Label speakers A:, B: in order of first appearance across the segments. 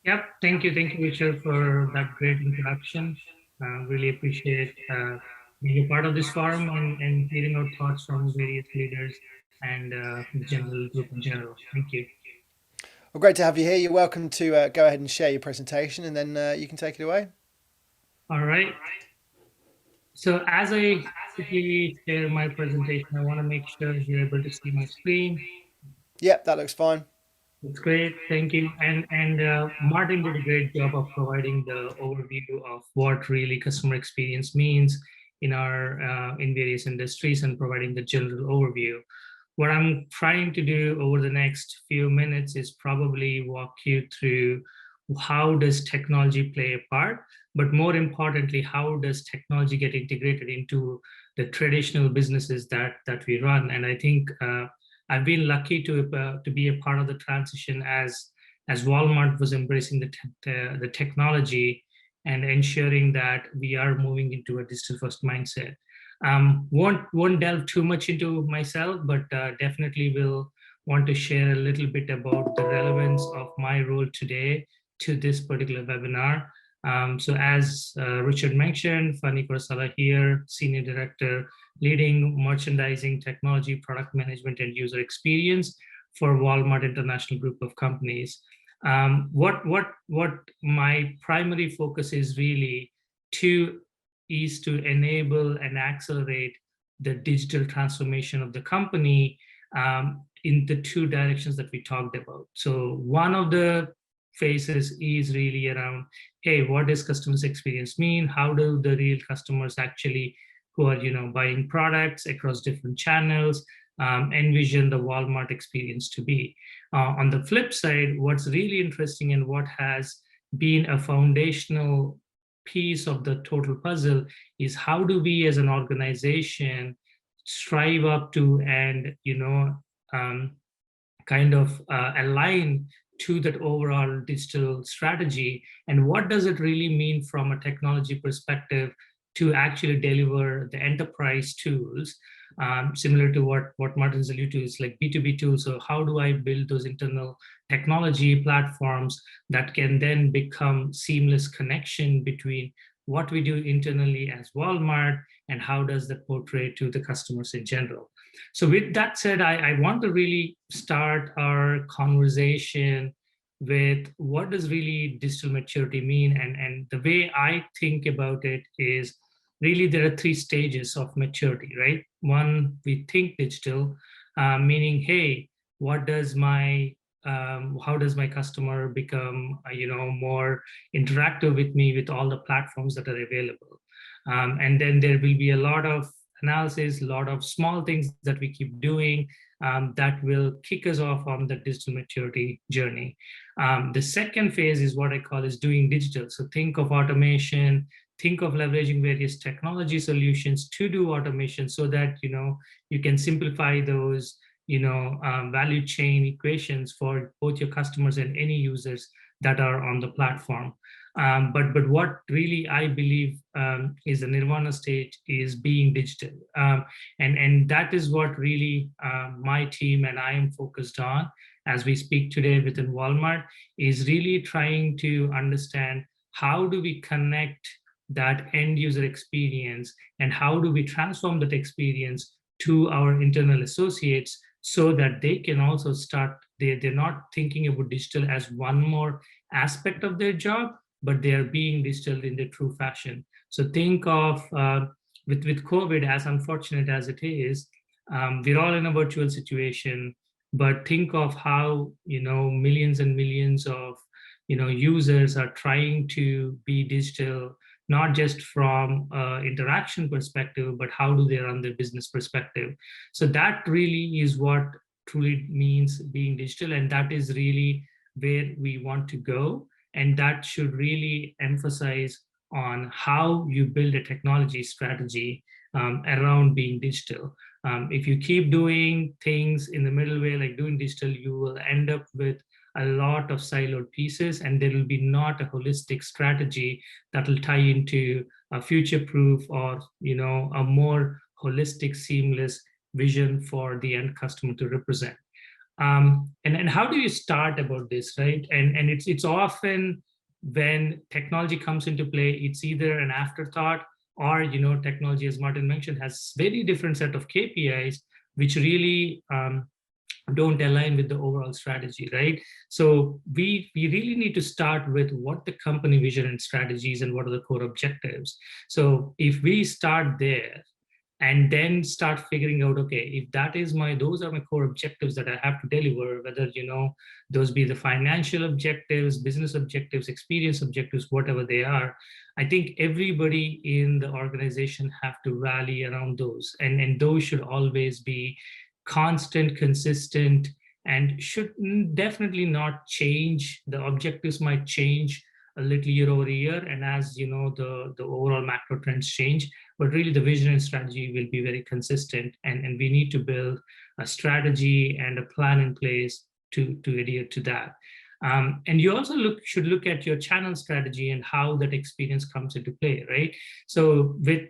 A: Yep, thank you, Richard, for that great introduction. Really appreciate being a part of this forum and hearing our thoughts from various leaders and the general group in general. Thank you.
B: Well, great to have you here. You're welcome to go ahead and share your presentation, and then you can take it away.
A: All right. So as I quickly share my presentation, I want to make sure you're able to see my screen.
B: Yep, that looks fine.
A: That's great. Thank you. And Martin did a great job of providing the overview of what really customer experience means in our in various industries and providing the general overview. What I'm trying to do over the next few minutes is probably walk you through how does technology play a part, but more importantly, how does technology get integrated into the traditional businesses that we run. And I think I've been lucky to be a part of the transition as Walmart was embracing the technology and ensuring that we are moving into a digital first mindset. Won't delve too much into myself, but definitely will want to share a little bit about the relevance of my role today to this particular webinar. So as Richard mentioned, Phani Korasala here, Senior Director, leading merchandising, technology, product management, and user experience for Walmart International Group of Companies. What my primary focus is really to is to enable and accelerate the digital transformation of the company in the two directions that we talked about. So one of the phases is really around, hey, what does customers experience mean? How do the real customers actually who are buying products across different channels envision the Walmart experience to be? On the flip side, what's really interesting and what has been a foundational piece of the total puzzle is how do we as an organization strive up to and um, kind of align to that overall digital strategy, and what does it really mean from a technology perspective to actually deliver the enterprise tools, similar to what Martin's alluded to, is like B2B tools. So how do I build those internal technology platforms that can then become seamless connection between what we do internally as Walmart and how does that portray to the customers in general? So with that said, I want to really start our conversation with what does really digital maturity mean? And the way I think about it is really there are three stages of maturity, right? One, we think digital, meaning, hey, what does my how does my customer become more interactive with me with all the platforms that are available? And then there will be a lot of analysis, a lot of small things that we keep doing that will kick us off on the digital maturity journey. The second phase is what I call is doing digital. So think of automation, think of leveraging various technology solutions to do automation so that you can simplify those value chain equations for both your customers and any users that are on the platform. But what really I believe is the nirvana state is being digital. And that is what really my team and I am focused on as we speak today within Walmart, is really trying to understand how do we connect that end user experience and how do we transform that experience to our internal associates so that they can also start, they're not thinking about digital as one more aspect of their job, but they are being digital in the true fashion. So think of with COVID, as unfortunate as it is, we're all in a virtual situation. But think of how millions and millions of users are trying to be digital, not just from interaction perspective, but how do they run their business perspective. So that really is what truly means being digital, and that is really where we want to go. And that should really emphasize on how you build a technology strategy around being digital. If you keep doing things in the middle way, like doing digital, you will end up with a lot of siloed pieces, and there will be not a holistic strategy that will tie into a future-proof or a more holistic, seamless vision for the end customer to represent. And how do you start about this, right? And it's often when technology comes into play, it's either an afterthought, or technology, as Martin mentioned, has very different set of KPIs which really don't align with the overall strategy, right? So we really need to start with what the company vision and strategies and what are the core objectives. So if we start there and then start figuring out, okay, if that is those are my core objectives that I have to deliver, whether those be the financial objectives, business objectives, experience objectives, whatever they are, I think everybody in the organization have to rally around those, and those should always be constant, consistent, and should definitely not change. The objectives might change a little year over year, and as the overall macro trends change, but really the vision and strategy will be very consistent, and we need to build a strategy and a plan in place to adhere to that. And you also should look at your channel strategy and how that experience comes into play, right? So with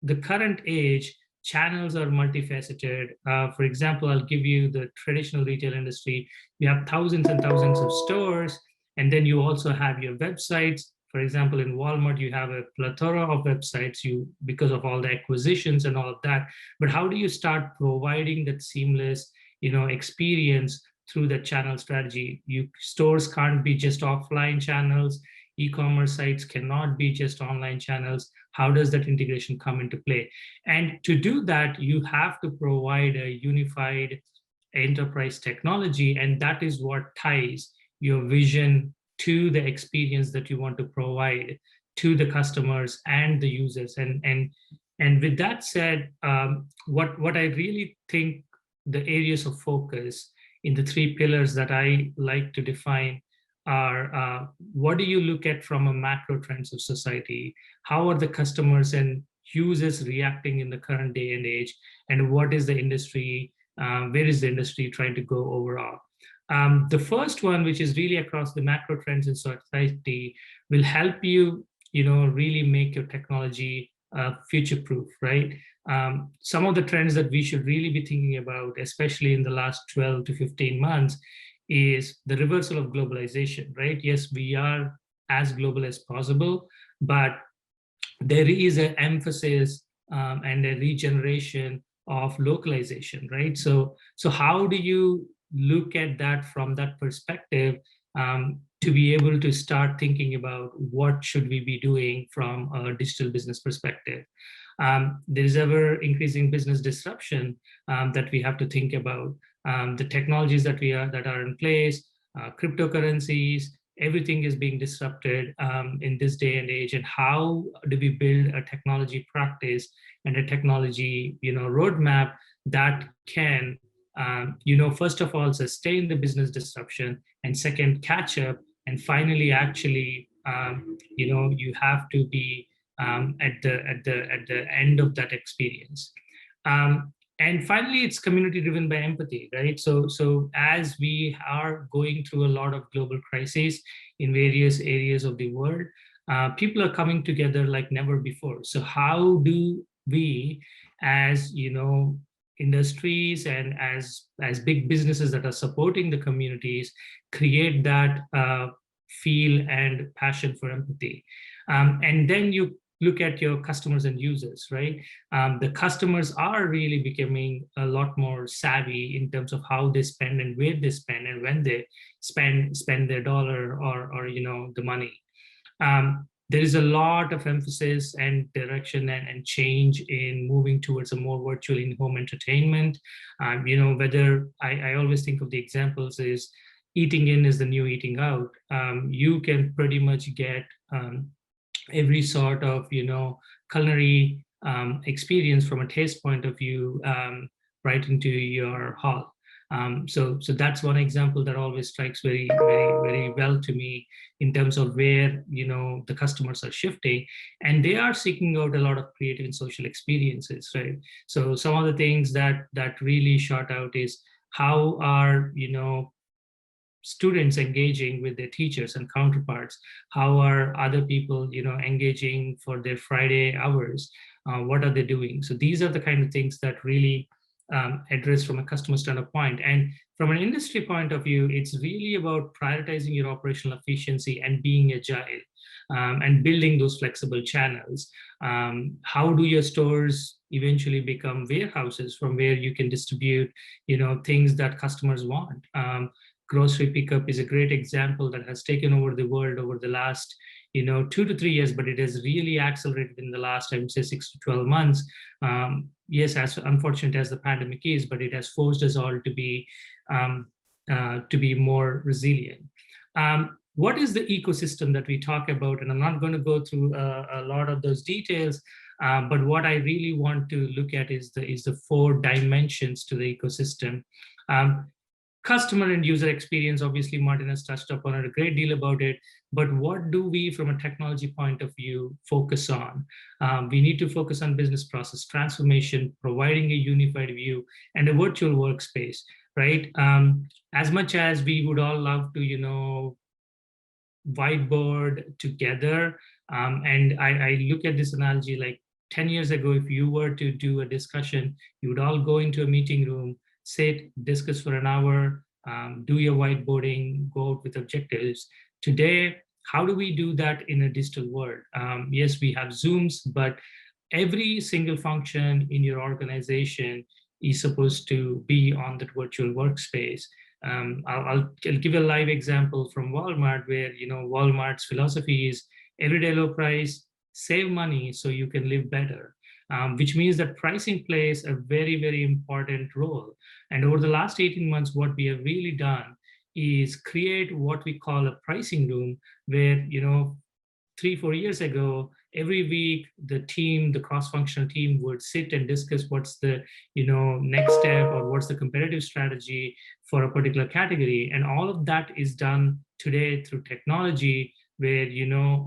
A: the current age, channels are multifaceted. For example, I'll give you the traditional retail industry. You have thousands and thousands of stores, and then you also have your websites. For example, in Walmart, you have a plethora of websites because of all the acquisitions and all of that. But how do you start providing that seamless, experience through the channel strategy? Stores can't be just offline channels. E-commerce sites cannot be just online channels. How does that integration come into play? And to do that, you have to provide a unified enterprise technology, and that is what ties your vision to the experience that you want to provide to the customers and the users. And with that said, what I really think the areas of focus in the three pillars that I like to define are, what do you look at from a macro trends of society? How are the customers and users reacting in the current day and age? And what is the industry, where is the industry trying to go overall? The first one, which is really across the macro trends in society, will help you, really make your technology future-proof, right? Some of the trends that we should really be thinking about, especially in the last 12 to 15 months, is the reversal of globalization, right? Yes, we are as global as possible, but there is an emphasis and a regeneration of localization, right? So how do you look at that from that perspective, to be able to start thinking about what should we be doing from a digital business perspective? There is ever increasing business disruption that we have to think about. The technologies that are in place, cryptocurrencies, everything is being disrupted in this day and age. And how do we build a technology practice and a technology, roadmap that can, first of all, sustain the business disruption, and second, catch up, and finally, actually, you have to be at the end of that experience. And finally, it's community driven by empathy, right? So as we are going through a lot of global crises in various areas of the world, people are coming together like never before. So how do we, as industries and as big businesses that are supporting the communities, create that feel and passion for empathy? And then you look at your customers and users, right? The customers are really becoming a lot more savvy in terms of how they spend and where they spend and when they spend their dollar or the money. There is a lot of emphasis and direction and change in moving towards a more virtual in-home entertainment. Whether I always think of the examples is eating in is the new eating out. You can pretty much get every sort of culinary experience from a taste point of view right into your hall. So that's one example that always strikes very, very, very well to me in terms of where the customers are shifting, and they are seeking out a lot of creative and social experiences, right? So some of the things that really shot out is how are students engaging with their teachers and counterparts? How are other people engaging for their Friday hours? What are they doing? So these are the kind of things that really addressed from a customer standpoint. And from an industry point of view, it's really about prioritizing your operational efficiency and being agile, and building those flexible channels. How do your stores eventually become warehouses from where you can distribute, things that customers want? Grocery pickup is a great example that has taken over the world over the last 2 to 3 years, but it has really accelerated in the last, I would say, 6 to 12 months. Yes, as unfortunate as the pandemic is, but it has forced us all um, to be more resilient. What is the ecosystem that we talk about? And I'm not going to go through a lot of those details, but what I really want to look at is the 4 dimensions to the ecosystem. Um, Customer and user experience, obviously Martin has touched upon it a great deal about it, but what do we from a technology point of view focus on? We need to focus on business process transformation, providing a unified view and a virtual workspace, right? As much as we would all love to whiteboard together, and I look at this analogy like 10 years ago, if you were to do a discussion, you would all go into a meeting room, sit, discuss for an hour, do your whiteboarding, go out with objectives. Today, how do we do that in a digital world? Yes, we have Zooms, but every single function in your organization is supposed to be on that virtual workspace. I'll give a live example from Walmart, where Walmart's philosophy is everyday low price, save money so you can live better, which means that pricing plays a very, very important role. And over the last 18 months, what we have really done is create what we call a pricing room, where 3 4 years ago, every week the cross-functional team would sit and discuss what's the next step, or what's the competitive strategy for a particular category. And all of that is done today through technology, where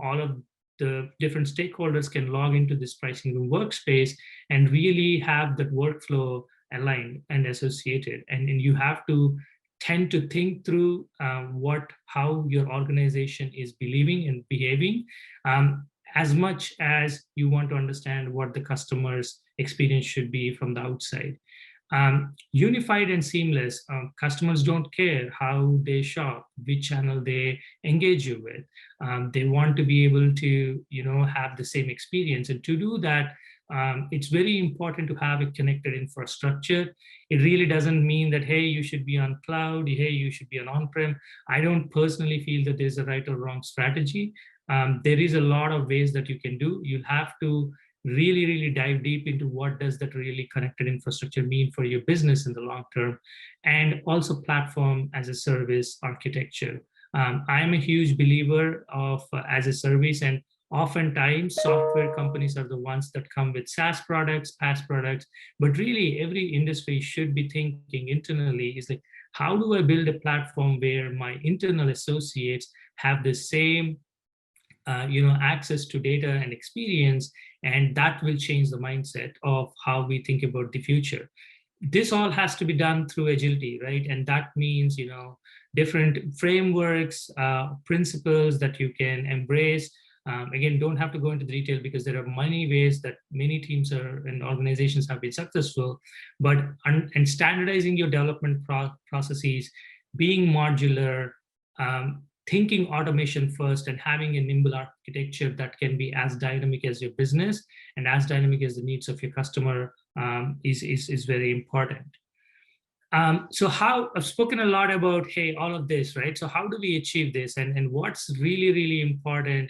A: all of the different stakeholders can log into this pricing room workspace and really have that workflow aligned and associated. And you have to tend to think through how your organization is believing and behaving, as much as you want to understand what the customer's experience should be from the outside. Unified and seamless, customers don't care how they shop, which channel they engage you with. They want to be able to have the same experience. And to do that, it's very important to have a connected infrastructure. It really doesn't mean that, hey, you should be on cloud, hey, you should be on on-prem. I don't personally feel that there's a right or wrong strategy. There is a lot of ways that you can do. You'll have to really, really dive deep into what does that really connected infrastructure mean for your business in the long term, and also platform as a service architecture. I'm a huge believer of as a service, and oftentimes software companies are the ones that come with SaaS products, PaaS products, but really every industry should be thinking internally is like, how do I build a platform where my internal associates have the same access to data and experience, and that will change the mindset of how we think about the future. This all has to be done through agility, right? And that means different frameworks, principles that you can embrace. Again, don't have to go into the detail because there are many ways that many teams and organizations have been successful, but and standardizing your development processes, being modular, thinking automation first, and having a nimble architecture that can be as dynamic as your business and as dynamic as the needs of your customer is very important. So I've spoken a lot about, hey, all of this, right? So how do we achieve this? And what's really, really important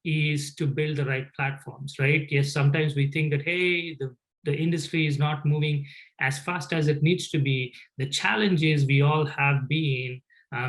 A: is to build the right platforms, right? Yes, sometimes we think that, hey, the industry is not moving as fast as it needs to be. The challenge is we all have been,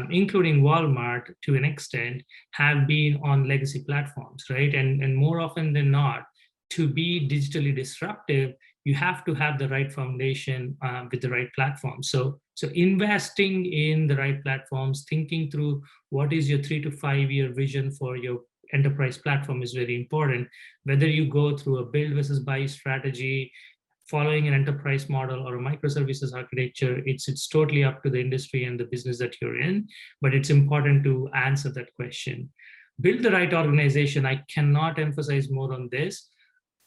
A: including Walmart to an extent, have been on legacy platforms, right? And more often than not, to be digitally disruptive, you have to have the right foundation with the right platform. So investing in the right platforms, thinking through what is your 3 to 5 year vision for your enterprise platform is very important. Whether you go through a build versus buy strategy, following an enterprise model or a microservices architecture, it's totally up to the industry and the business that you're in, but it's important to answer that question. Build the right organization. I cannot emphasize more on this.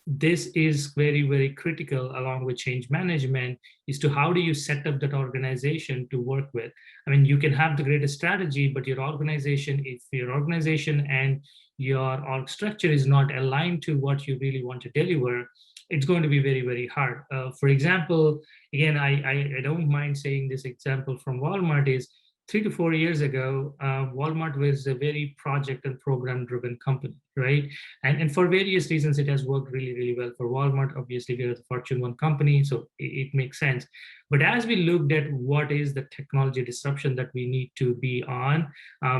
A: this is very, very critical along with change management, is to how do you set up that organization to work with. I mean, you can have the greatest strategy, but your organization, if your organization and your org structure is not aligned to what you really want to deliver, it's going to be very, very hard. For example, again, I don't mind saying this example from Walmart is 3 to 4 years ago, Walmart was a very project and program driven company, right? And for various reasons, it has worked really, really well for Walmart. Obviously, we are the Fortune 1 company, so it makes sense. But as we looked at what is the technology disruption that we need to be on,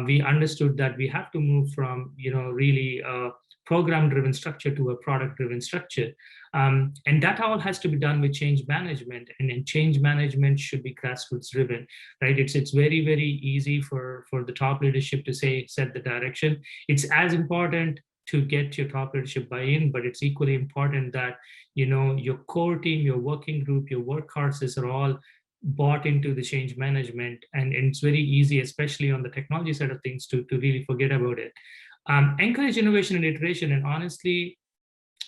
A: we understood that we have to move from, really program-driven structure to a product-driven structure. And that all has to be done with change management, and then change management should be grassroots driven, right? It's very, very easy for the top leadership to say, set the direction. It's as important to get your top leadership buy-in, but it's equally important that your core team, your working group, your work horses are all bought into the change management, and it's very easy, especially on the technology side of things, to really forget about it. Encourage innovation and iteration, and honestly,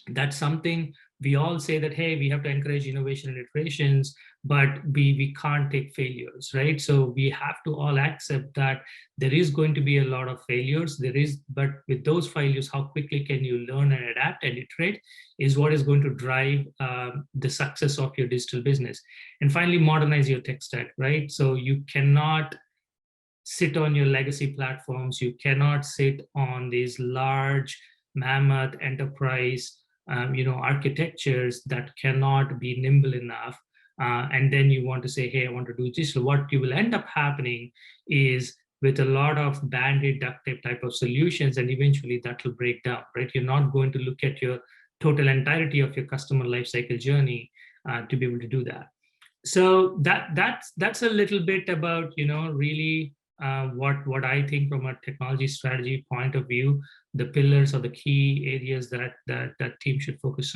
A: that's something we all say that, hey, we have to encourage innovation and iterations, but we can't take failures, right? So we have to all accept that there is going to be a lot of failures. But with those failures, how quickly can you learn and adapt and iterate is what is going to drive the success of your digital business. And finally, modernize your tech stack, right? So you cannot sit on your legacy platforms. You cannot sit on these large mammoth enterprise architectures that cannot be nimble enough. And then you want to say, hey, I want to do this. So what you will end up happening is with a lot of band-aid duct tape type of solutions, and eventually that will break down, right? You're not going to look at your total entirety of your customer lifecycle journey to be able to do that. So that's a little bit about really what I think from a technology strategy point of view, the pillars or the key areas that team should focus on.